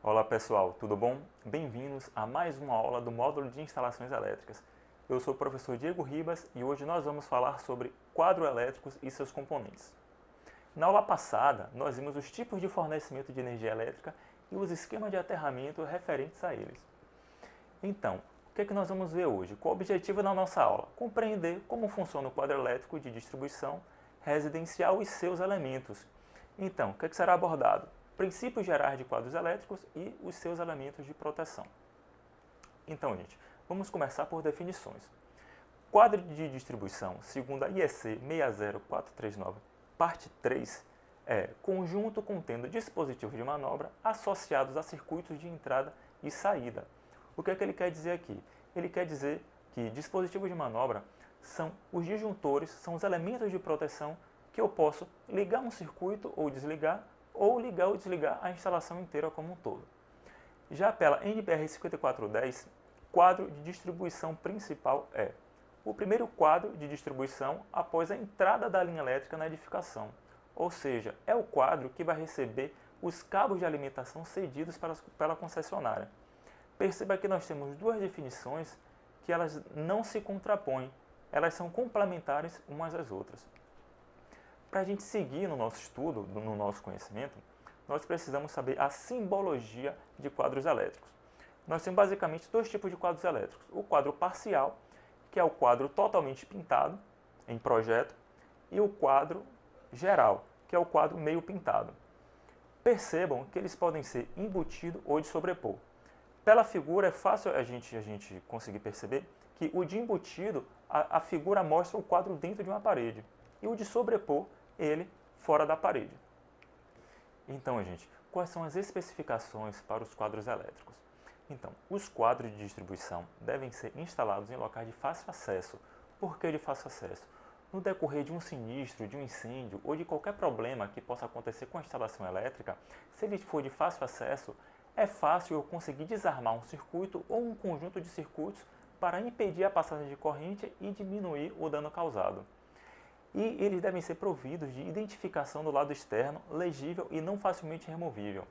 Olá pessoal, tudo bom? Bem-vindos a mais uma aula do módulo de instalações elétricas. Eu sou o professor Diego Ribas e hoje nós vamos falar sobre quadros elétricos e seus componentes. Na aula passada, nós vimos os tipos de fornecimento de energia elétrica e os esquemas de aterramento referentes a eles. Então, o que é que nós vamos ver hoje? Qual o objetivo da nossa aula? Compreender como funciona o quadro elétrico de distribuição residencial e seus elementos. Então, o que é que será abordado? Princípios gerais de quadros elétricos e os seus elementos de proteção. Então, gente, vamos começar por definições. Quadro de distribuição, segundo a IEC 60439, parte 3, é conjunto contendo dispositivos de manobra associados a circuitos de entrada e saída. O que é que ele quer dizer aqui? Ele quer dizer que dispositivos de manobra são os disjuntores, são os elementos de proteção que eu posso ligar um circuito ou ligar ou desligar a instalação inteira como um todo. Já pela NBR 5410, quadro de distribuição principal é o primeiro quadro de distribuição após a entrada da linha elétrica na edificação, ou seja, é o quadro que vai receber os cabos de alimentação cedidos pela concessionária. Perceba que nós temos duas definições que elas não se contrapõem, elas são complementares umas às outras. Para a gente seguir no nosso estudo, no nosso conhecimento, nós precisamos saber a simbologia de quadros elétricos. Nós temos basicamente dois tipos de quadros elétricos. O quadro parcial, que é o quadro totalmente pintado, em projeto, e o quadro geral, que é o quadro meio pintado. Percebam que eles podem ser embutido ou de sobrepor. Pela figura é fácil a gente conseguir perceber que o de embutido, a figura mostra o quadro dentro de uma parede, e o de sobrepor, ele fora da parede. Então, gente, quais são as especificações para os quadros elétricos? Então, os quadros de distribuição devem ser instalados em locais de fácil acesso. Por que de fácil acesso? No decorrer de um sinistro, de um incêndio ou de qualquer problema que possa acontecer com a instalação elétrica, se ele for de fácil acesso, é fácil eu conseguir desarmar um circuito ou um conjunto de circuitos para impedir a passagem de corrente e diminuir o dano causado. E eles devem ser providos de identificação do lado externo, legível e não facilmente removível.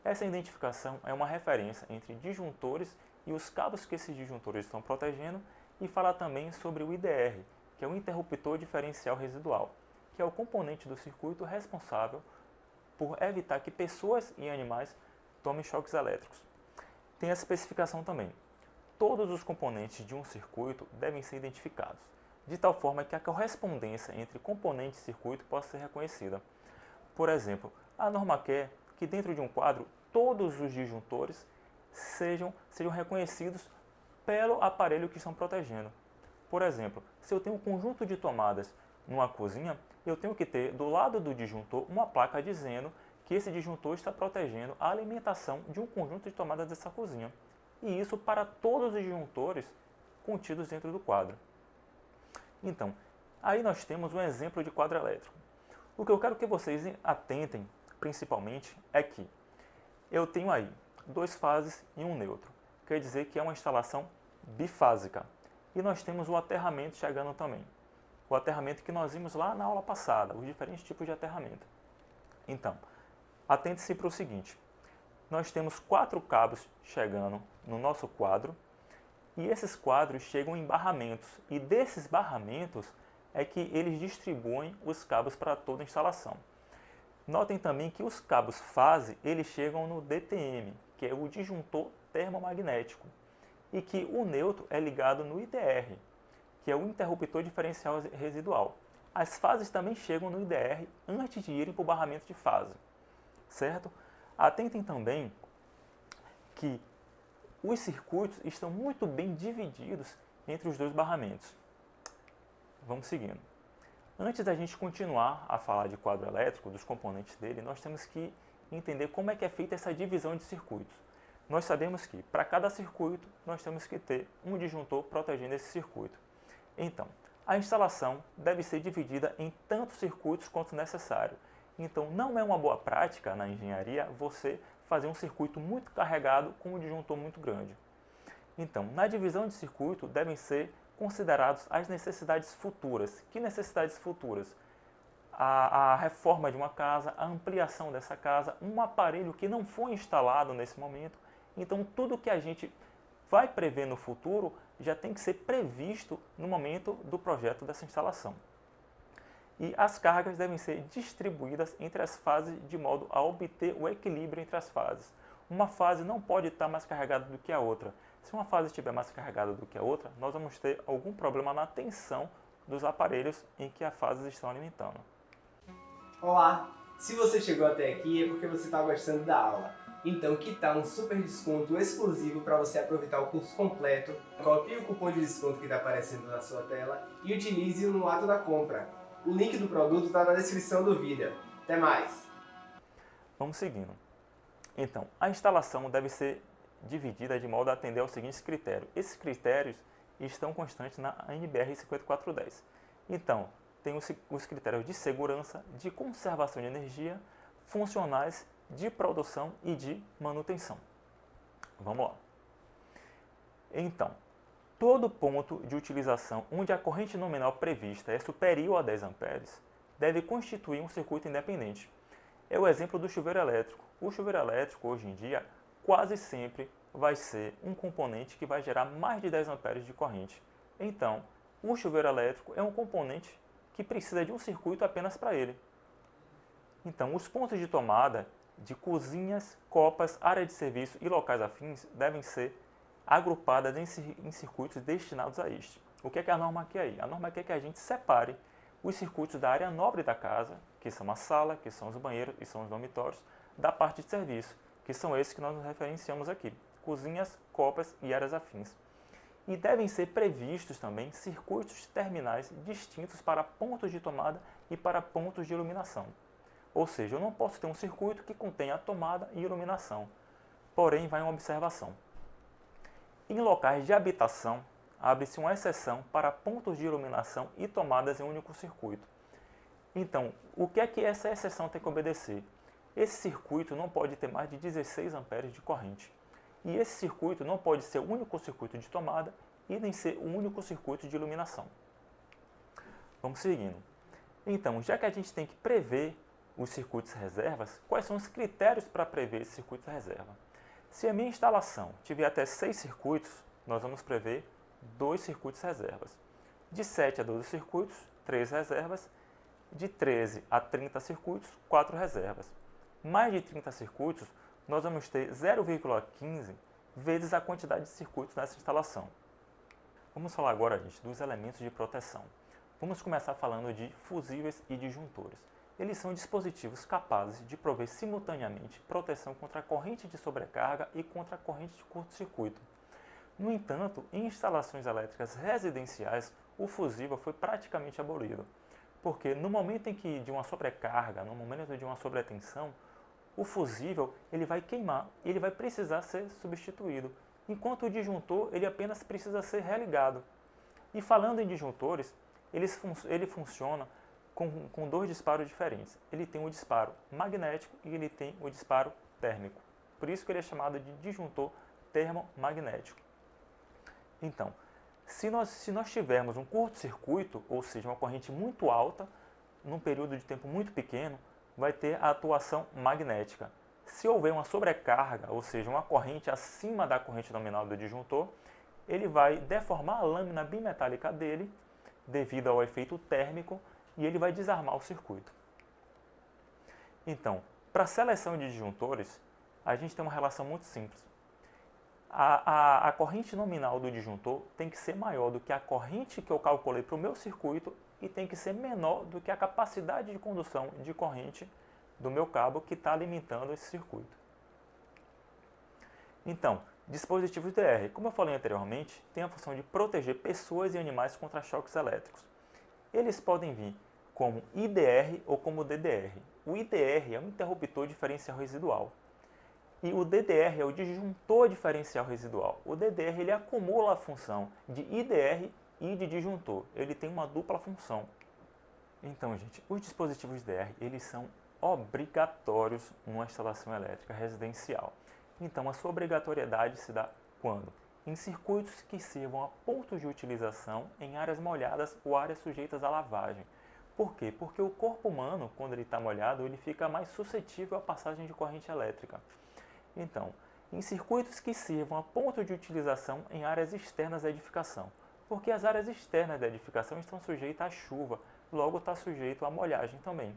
Essa identificação é uma referência entre disjuntores e os cabos que esses disjuntores estão protegendo e fala também sobre o IDR, que é o interruptor diferencial residual, que é o componente do circuito responsável por evitar que pessoas e animais tomem choques elétricos. Tem essa especificação também. Todos os componentes de um circuito devem ser identificados, de tal forma que a correspondência entre componente e circuito possa ser reconhecida. Por exemplo, a norma quer que dentro de um quadro todos os disjuntores sejam reconhecidos pelo aparelho que estão protegendo. Por exemplo, se eu tenho um conjunto de tomadas numa cozinha, eu tenho que ter do lado do disjuntor uma placa dizendo que esse disjuntor está protegendo a alimentação de um conjunto de tomadas dessa cozinha. E isso para todos os disjuntores contidos dentro do quadro. Então, aí nós temos um exemplo de quadro elétrico. O que eu quero que vocês atentem, principalmente, é que eu tenho aí duas fases e um neutro. Quer dizer que é uma instalação bifásica. E nós temos o aterramento chegando também. O aterramento que nós vimos lá na aula passada, os diferentes tipos de aterramento. Então, atente-se para o seguinte. Nós temos 4 cabos chegando no nosso quadro e esses quadros chegam em barramentos. E desses barramentos é que eles distribuem os cabos para toda a instalação. Notem também que os cabos fase eles chegam no DTM, que é o disjuntor termomagnético, e que o neutro é ligado no IDR, que é o interruptor diferencial residual. As fases também chegam no IDR antes de irem para o barramento de fase, certo? Atentem também que os circuitos estão muito bem divididos entre os dois barramentos. Vamos seguindo. Antes da gente continuar a falar de quadro elétrico, dos componentes dele, nós temos que entender como é que é feita essa divisão de circuitos. Nós sabemos que para cada circuito nós temos que ter um disjuntor protegendo esse circuito. Então, a instalação deve ser dividida em tantos circuitos quanto necessário. Então, não é uma boa prática na engenharia você fazer um circuito muito carregado com um disjuntor muito grande. Então, na divisão de circuito devem ser considerados as necessidades futuras. Que necessidades futuras? a reforma de uma casa, a ampliação dessa casa, um aparelho que não foi instalado nesse momento. Então, tudo que a gente vai prever no futuro já tem que ser previsto no momento do projeto dessa instalação. E as cargas devem ser distribuídas entre as fases de modo a obter o equilíbrio entre as fases. Uma fase não pode estar mais carregada do que a outra. Se uma fase estiver mais carregada do que a outra, nós vamos ter algum problema na tensão dos aparelhos em que as fases estão alimentando. Olá! Se você chegou até aqui é porque você está gostando da aula. Então, que tal um super desconto exclusivo para você aproveitar o curso completo? Copie o cupom de desconto que está aparecendo na sua tela e utilize-o no ato da compra. O link do produto está na descrição do vídeo. Até mais! Vamos seguindo. Então, a instalação deve ser dividida de modo a atender aos seguintes critérios. Esses critérios estão constantes na NBR 5410. Então, tem os critérios de segurança, de conservação de energia, funcionais, de produção e de manutenção. Vamos lá. Então, todo ponto de utilização onde a corrente nominal prevista é superior a 10 amperes deve constituir um circuito independente. É o exemplo do chuveiro elétrico. O chuveiro elétrico, hoje em dia, quase sempre vai ser um componente que vai gerar mais de 10 amperes de corrente. Então, o chuveiro elétrico é um componente que precisa de um circuito apenas para ele. Então, os pontos de tomada de cozinhas, copas, área de serviço e locais afins devem ser agrupadas em circuitos destinados a este. O que é a norma quer aí? A norma quer que a gente separe os circuitos da área nobre da casa, que são a sala, que são os banheiros e são os dormitórios, da parte de serviço, que são esses que nós nos referenciamos aqui, cozinhas, copas e áreas afins. E devem ser previstos também circuitos terminais distintos para pontos de tomada e para pontos de iluminação. Ou seja, eu não posso ter um circuito que contenha tomada e iluminação. Porém, vai uma observação. Em locais de habitação, abre-se uma exceção para pontos de iluminação e tomadas em um único circuito. Então, o que é que essa exceção tem que obedecer? Esse circuito não pode ter mais de 16 amperes de corrente. E esse circuito não pode ser o único circuito de tomada e nem ser o único circuito de iluminação. Vamos seguindo. Então, já que a gente tem que prever os circuitos reservas, quais são os critérios para prever esse circuito reserva? Se a minha instalação tiver até 6 circuitos, nós vamos prever 2 circuitos reservas. De 7 a 12 circuitos, 3 reservas. De 13 a 30 circuitos, 4 reservas. Mais de 30 circuitos, nós vamos ter 0,15 vezes a quantidade de circuitos nessa instalação. Vamos falar agora, gente, dos elementos de proteção. Vamos começar falando de fusíveis e disjuntores. Eles são dispositivos capazes de prover simultaneamente proteção contra a corrente de sobrecarga e contra a corrente de curto-circuito. No entanto, em instalações elétricas residenciais, o fusível foi praticamente abolido, porque no momento em que de uma sobrecarga, no momento de uma sobretensão, o fusível ele vai queimar, ele vai precisar ser substituído, enquanto o disjuntor ele apenas precisa ser religado. E falando em disjuntores, ele funciona com 2 disparos diferentes. Ele tem o disparo magnético e ele tem o disparo térmico. Por isso que ele é chamado de disjuntor termomagnético. Então, se nós tivermos um curto-circuito, ou seja, uma corrente muito alta, num período de tempo muito pequeno, vai ter a atuação magnética. Se houver uma sobrecarga, ou seja, uma corrente acima da corrente nominal do disjuntor, ele vai deformar a lâmina bimetálica dele, devido ao efeito térmico, e ele vai desarmar o circuito. Então, para a seleção de disjuntores, a gente tem uma relação muito simples. A corrente nominal do disjuntor tem que ser maior do que a corrente que eu calculei para o meu circuito e tem que ser menor do que a capacidade de condução de corrente do meu cabo que está alimentando esse circuito. Então, dispositivos DR, como eu falei anteriormente, tem a função de proteger pessoas e animais contra choques elétricos. Eles podem vir como IDR ou como DDR. O IDR é um interruptor diferencial residual. E o DDR é o disjuntor diferencial residual. O DDR ele acumula a função de IDR e de disjuntor. Ele tem uma dupla função. Então, gente, os dispositivos DR eles são obrigatórios numa instalação elétrica residencial. Então, a sua obrigatoriedade se dá quando? Em circuitos que sirvam a pontos de utilização em áreas molhadas ou áreas sujeitas à lavagem. Por quê? Porque o corpo humano, quando ele está molhado, ele fica mais suscetível à passagem de corrente elétrica. Então, em circuitos que sirvam a ponto de utilização em áreas externas da edificação, porque as áreas externas da edificação estão sujeitas à chuva, logo está sujeito à molhagem também.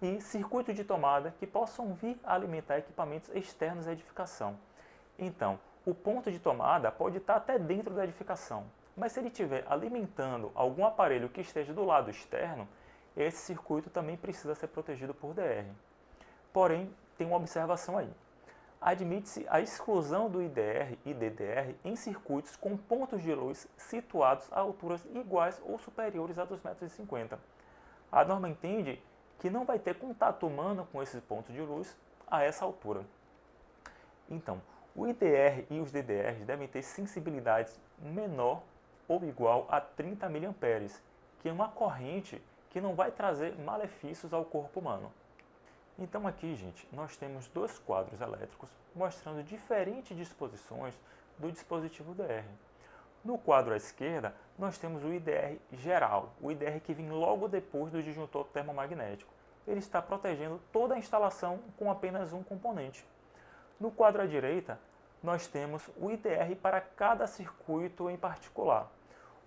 E circuito de tomada que possam vir a alimentar equipamentos externos à edificação. Então, o ponto de tomada pode estar até dentro da edificação, mas se ele estiver alimentando algum aparelho que esteja do lado externo, esse circuito também precisa ser protegido por DR. Porém, tem uma observação aí. Admite-se a exclusão do IDR e DDR em circuitos com pontos de luz situados a alturas iguais ou superiores a 2,50 m. A norma entende que não vai ter contato humano com esses pontos de luz a essa altura. Então, o IDR e os DDRs devem ter sensibilidades menor ou igual a 30 mA, que é uma corrente que não vai trazer malefícios ao corpo humano. Então aqui, gente, nós temos dois quadros elétricos mostrando diferentes disposições do dispositivo DR. No quadro à esquerda, nós temos o IDR geral, o IDR que vem logo depois do disjuntor termomagnético. Ele está protegendo toda a instalação com apenas um componente. No quadro à direita, nós temos o IDR para cada circuito em particular.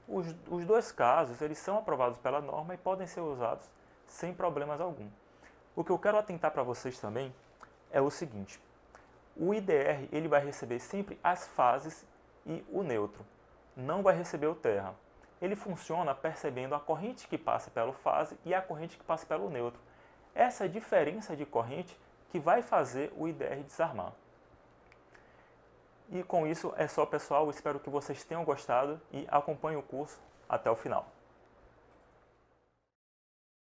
Os dois casos eles são aprovados pela norma e podem ser usados sem problemas algum. O que eu quero atentar para vocês também é o seguinte: o IDR ele vai receber sempre as fases e o neutro, não vai receber o terra. Ele funciona percebendo a corrente que passa pela fase e a corrente que passa pelo neutro. Essa diferença de corrente que vai fazer o IDR desarmar. E com isso é só, pessoal. Espero que vocês tenham gostado e acompanhem o curso até o final.